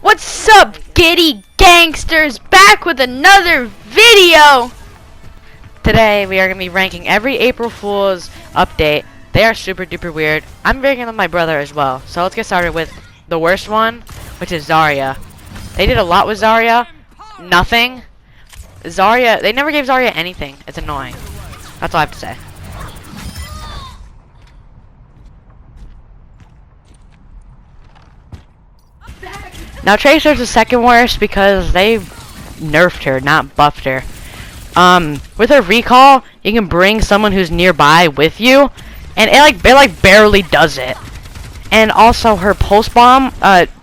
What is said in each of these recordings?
What's up, giddy gangsters? Back with another video! Today we are going to be ranking every April Fool's update. They are super duper weird. I'm ranking them my brother as well. So let's get started with the worst one, which is Zarya. They did a lot with Zarya. Nothing. Zarya, they never gave Zarya anything. It's annoying. That's all I have to say. Now Tracer's the second worst because they nerfed her, not buffed her. With her recall, you can bring someone who's nearby with you, and it barely does it. And also her pulse bomb,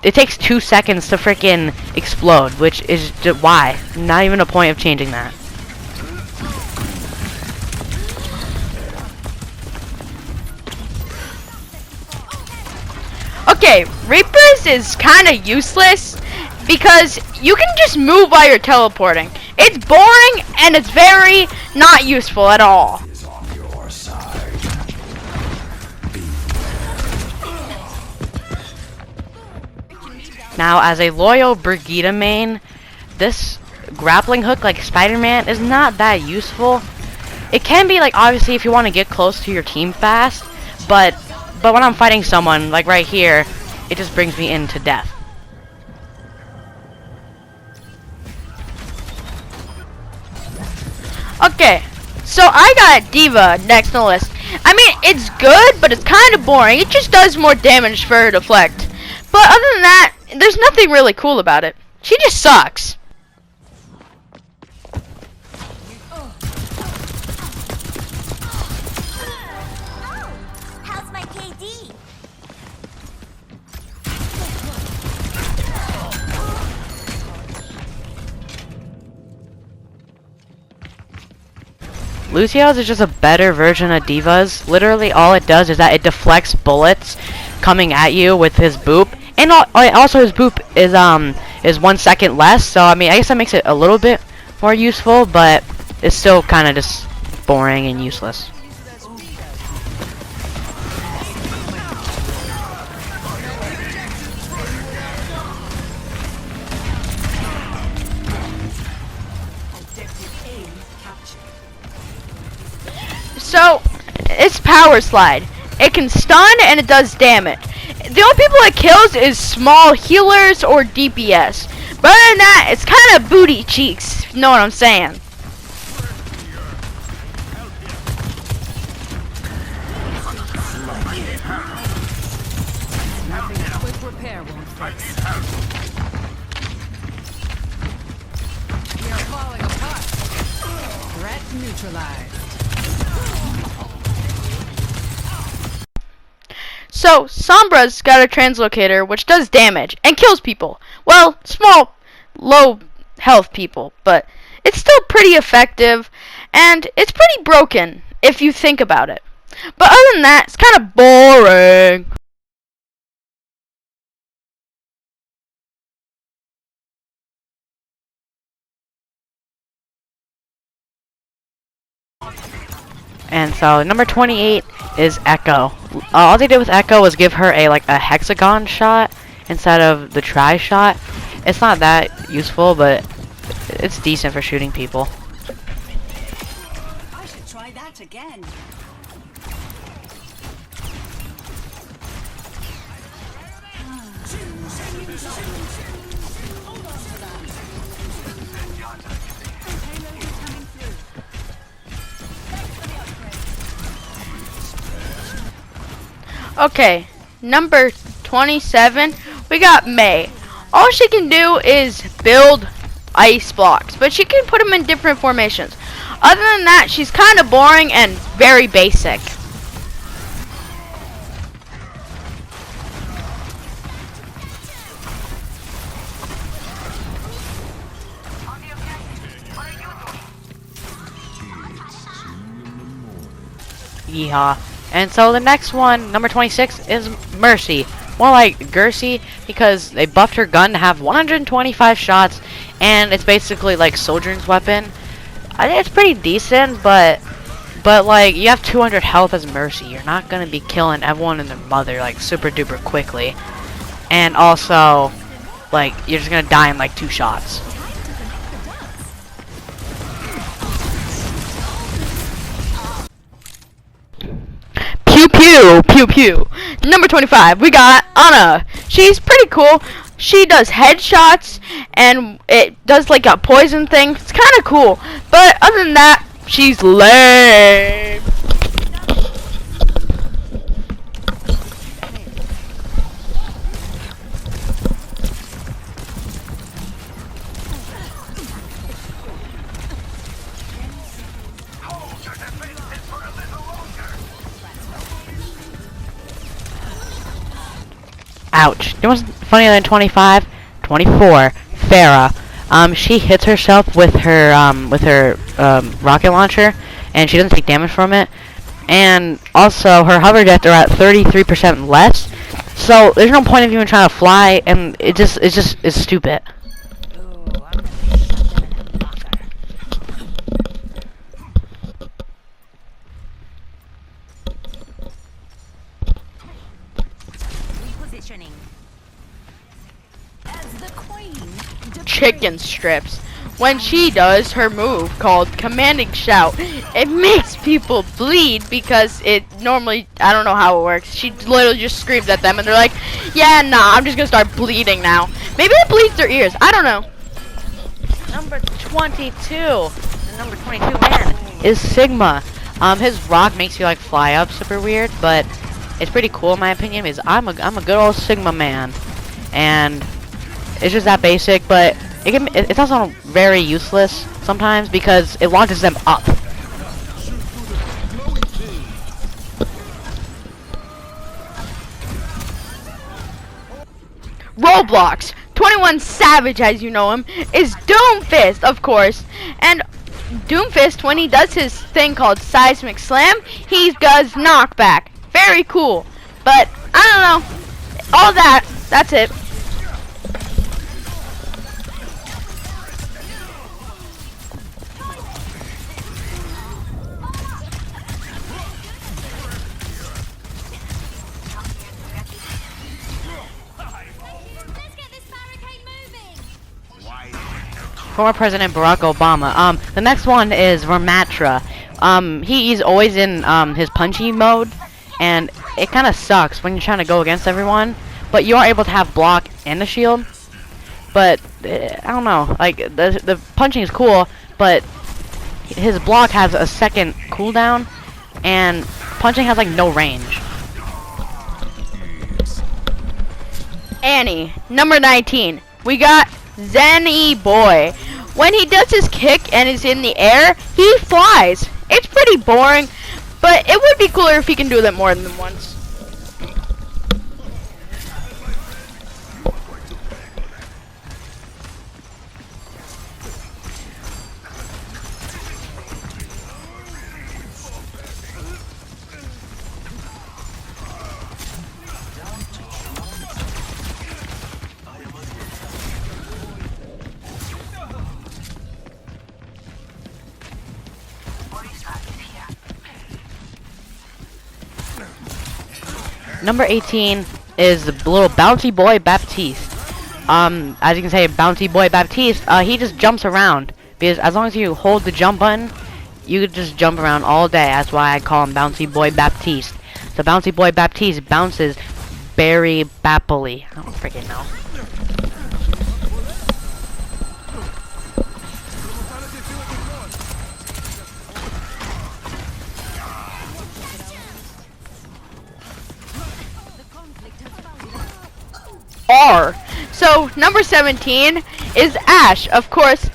it takes 2 seconds to freaking explode, which is why? Not even a point of changing that. Okay, Reapers is kind of useless because you can just move while you're teleporting. It's boring and it's very not useful at all. Now, as a loyal Brigida main, this grappling hook like Spider-Man is not that useful. It can be like obviously if you want to get close to your team fast, but when I'm fighting someone, like right here, it just brings me into death. Okay, so I got D.Va next on the list. I mean, it's good, but it's kind of boring. It just does more damage for her deflect. But other than that, there's nothing really cool about it. She just sucks. Lucio's is just a better version of D.Va's. Literally, all it does is that it deflects bullets coming at you with his boop, and also his boop is 1 second less. So I mean, I guess that makes it a little bit more useful, but it's still kind of just boring and useless. So, it's Power Slide. It can stun and it does damage. The only people it kills is small healers or DPS. But other than that, it's kind of booty cheeks. You know what I'm saying? Quick repair won't fix. We are falling apart. Threat neutralized. So, Sombra's got a translocator which does damage and kills people. Well, small, low health people, but it's still pretty effective and it's pretty broken if you think about it. But other than that, it's kind of boring. And so number 28 is Echo. All they did with Echo was give her a hexagon shot instead of the tri shot. It's not that useful, but it's decent for shooting people. I should try that again. Okay, number 27, we got Mei. All she can do is build ice blocks, but she can put them in different formations. Other than that, she's kind of boring and very basic. Yeehaw. And so the next one, number 26, is Mercy. More like Gercy, because they buffed her gun to have 125 shots, and it's basically like Sojourn's weapon. I think it's pretty decent, but like, you have 200 health as Mercy. You're not gonna be killing everyone and their mother like super duper quickly. And also, like you're just gonna die in like 2 shots. Pew pew pew pew. Number 25, we got Anna. She's pretty cool. She does headshots and it does like a poison thing. It's kind of cool, but other than that, she's lame. Ouch. You know what's funnier than 25? 24. Farah. She hits herself with her rocket launcher, and she doesn't take damage from it. And also, her hover jets are at 33% less. So there's no point of even trying to fly, and it's stupid. Chicken strips. When she does her move called commanding shout, it makes people bleed because it normally, I don't know how it works. She literally just screams at them and they're like, yeah, nah, I'm just gonna start bleeding now. Maybe it bleeds their ears. I don't know. Number 22. The number 22 man is Sigma. His rock makes you like fly up super weird, but it's pretty cool in my opinion because I'm a good old Sigma man. And it's just that basic, but it's also very useless sometimes because it launches them up. Roblox 21 Savage, as you know him, is Doomfist, of course. And Doomfist, when he does his thing called Seismic Slam, he does knockback. Very cool. But I don't know. All that's it. Former President Barack Obama. The next one is Vermatra. He's always in his punchy mode, and it kind of sucks when you're trying to go against everyone. But you are able to have block and a shield. But I don't know, like the punching is cool, but his block has a second cooldown, and punching has like no range. Annie, number 19. We got Zenny Boy. When he does his kick and is in the air, he flies. It's pretty boring, but it would be cooler if he can do that more than once. Number 18 is the little bouncy boy Baptiste. As you can say, bouncy boy Baptiste, he just jumps around. Because as long as you hold the jump button, you could just jump around all day. That's why I call him bouncy boy Baptiste. So bouncy boy Baptiste bounces very bappily. I don't freaking know. R. So number 17 is Ash. Of course,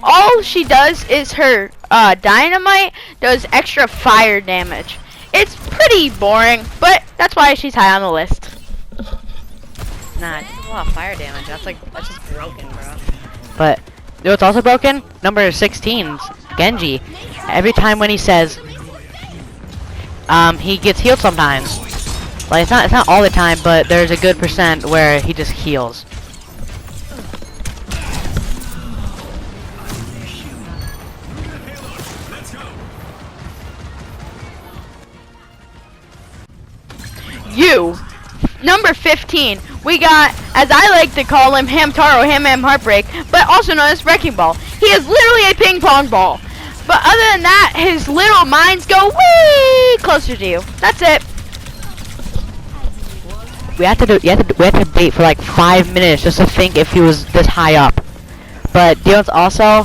all she does is her dynamite does extra fire damage. It's pretty boring, but that's why she's high on the list. Nah, it's just a lot of fire damage. That's just broken, bro. But you know what's also broken? Number 16's Genji. Every time when he says, he gets healed sometimes. Like it's not all the time, but there's a good percent where he just heals. You, number 15. we got, as I like to call him, Hamtaro, Ham Ham Heartbreak, but also known as Wrecking Ball. He is literally a ping pong ball. But other than that, his little minds go way closer to you. That's it. We have to debate for like 5 minutes just to think if he was this high up. But Dion's also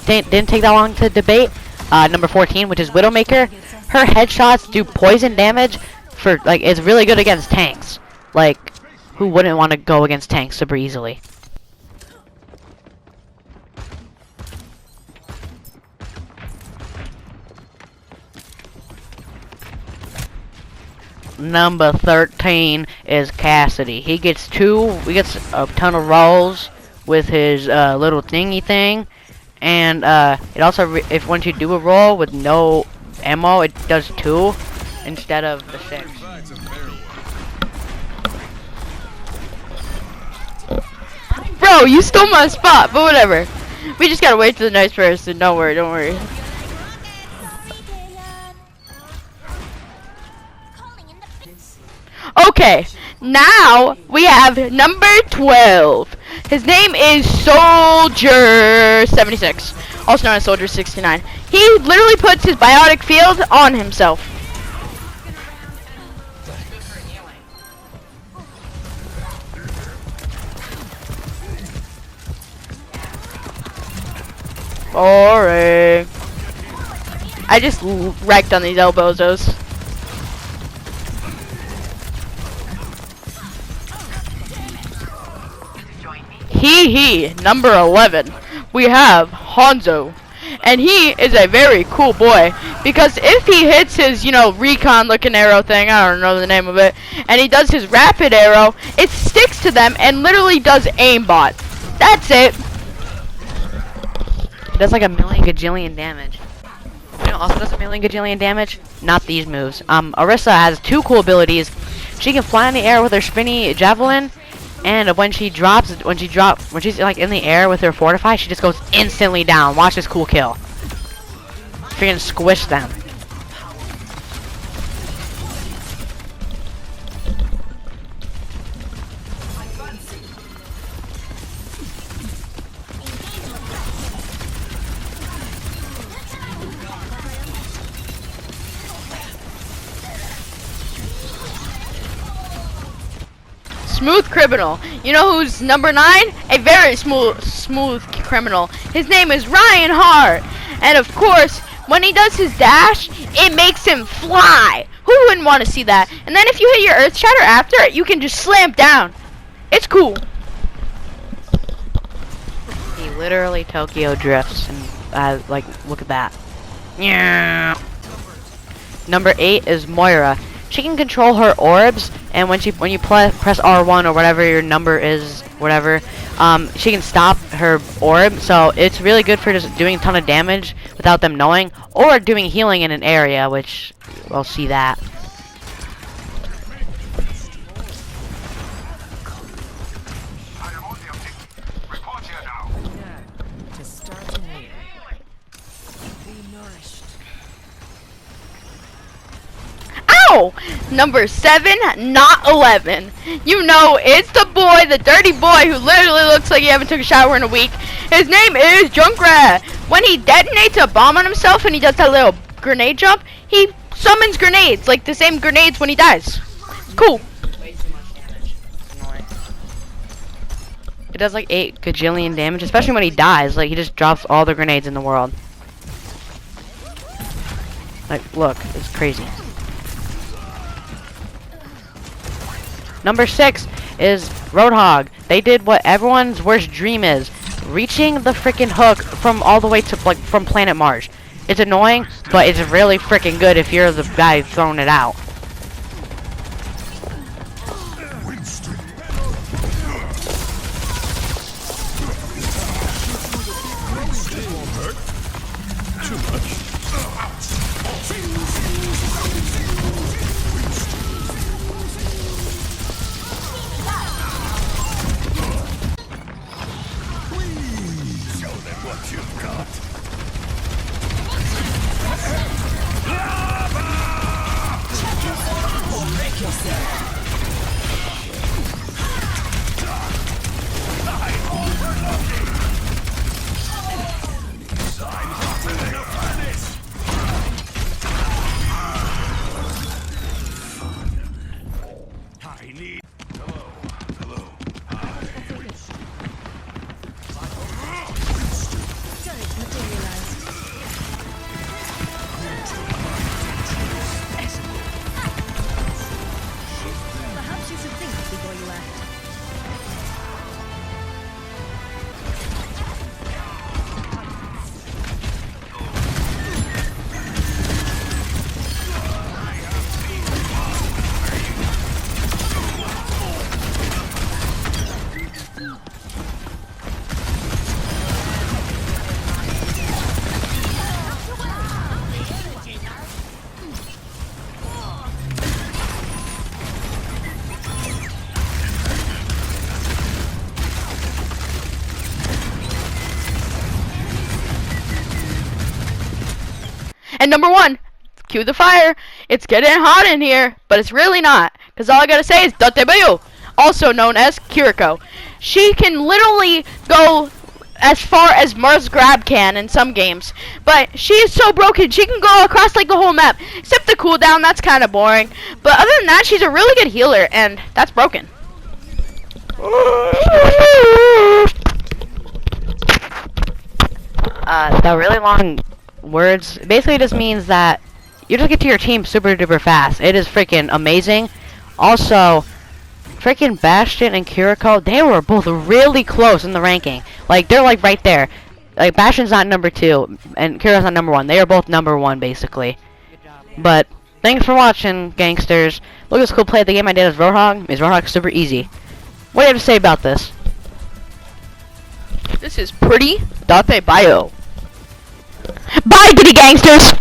didn't take that long to debate. Number 14, which is Widowmaker. Her headshots do poison damage for like it's really good against tanks. Like, who wouldn't want to go against tanks super easily? Number 13 is Cassidy. He gets a ton of rolls with his little thingy thing, and it also if once you do a roll with no ammo, it does 2 instead of the 6. Bro, you stole my spot, but whatever. We just gotta wait for the next person. Don't worry, don't worry. Okay, now we have number 12. His name is Soldier76, also known as Soldier69. He literally puts his biotic field on himself. Boring. I just wrecked on these elbozos. Number 11, we have Hanzo, and he is a very cool boy, because if he hits his, recon looking arrow thing, I don't know the name of it, and he does his rapid arrow, it sticks to them and literally does aimbot. That's it. It does like a million gajillion damage. You know, also does a million gajillion damage? Not these moves. Orisa has 2 cool abilities. She can fly in the air with her spinny javelin, and when she's like in the air with her fortify, she just goes instantly down. Watch this cool kill. Freaking squish them. Smooth criminal. You know who's number 9? A very smooth criminal. His name is Ryan Hart. And of course, when he does his dash, it makes him fly. Who wouldn't want to see that? And then if you hit your earth shatter after it, you can just slam down. It's cool. He literally Tokyo drifts, and like, look at that. Yeah. Number 8 is Moira. She can control her orbs, and when you press R1 or whatever your number is, she can stop her orb. So it's really good for just doing a ton of damage without them knowing, or doing healing in an area, which we'll see that. Number 7, not 11. You know, it's the boy, the dirty boy who literally looks like he haven't took a shower in a week. His name is Junkrat. When he detonates a bomb on himself and he does that little grenade jump, he summons grenades, like the same grenades when he dies. Cool. It does like 8 gajillion damage, especially when he dies. Like, he just drops all the grenades in the world. Like, look, it's crazy. Number 6 is Roadhog. They did what everyone's worst dream is, reaching the freaking hook from all the way to, like, from planet Mars. It's annoying, but it's really freaking good if you're the guy throwing it out. And number 1, cue the fire. It's getting hot in here, but it's really not. Because all I gotta say is Date Bayo, also known as Kiriko. She can literally go as far as Mars Grab can in some games. But she is so broken, she can go across like the whole map. Except the cooldown, that's kind of boring. But other than that, she's a really good healer, and that's broken. The really long words basically just means that you just get to your team super duper fast. It is freaking amazing. Also, freaking Bastion and Kiriko, they were both really close in the ranking. Like, they're like right there. Like, Bastion's not number 2 and Kiriko's not number 1. They are both number 1 basically. But thanks for watching, gangsters. Look at this cool play of the game I did as Roadhog. Is Roadhog super easy? What do you have to say about this? This is pretty Date Bio. Bye, giddy gangsters!